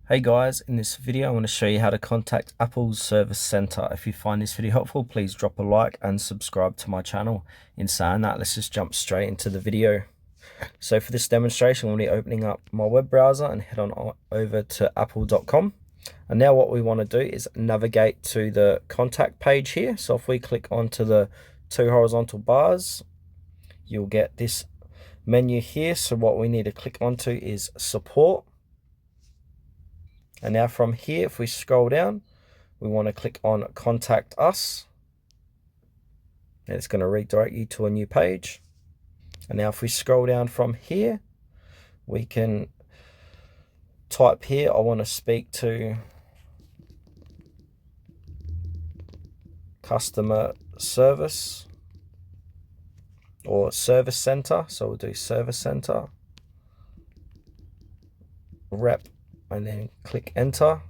Hey guys, in this video I want to show you how to contact Apple's Service Center. If you find this video helpful, please drop a like and subscribe to my channel. In saying that, let's just jump straight into the video. So for this demonstration, we'll be opening up my web browser and head on over to apple.com. And now what we want to do is navigate to the contact page here. So if we click onto the two horizontal bars, you'll get this menu here. So what we need to click onto is support. And now from here, if we scroll down, we want to click on Contact Us. And it's going to redirect you to a new page. And now if we scroll down from here, we can type here, I want to speak to customer service or service center. So we'll do service center, rep, and then click enter.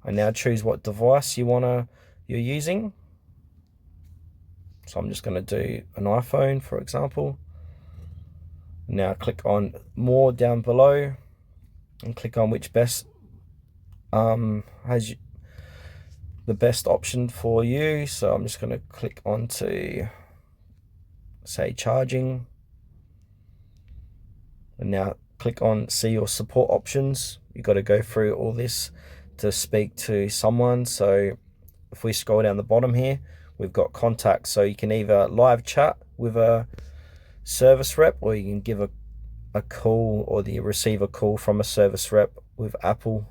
And now choose what device you're using. So I'm just going to do an iPhone, for example. Now click on more down below and click on which best has the best option for you. So I'm just going to click onto, say, charging. And now click on see your support options. You've got to go through all this to speak to someone. So if we scroll down the bottom here, we've got contacts. So you can either live chat with a service rep, or you can give a call or receive a call from a service rep with Apple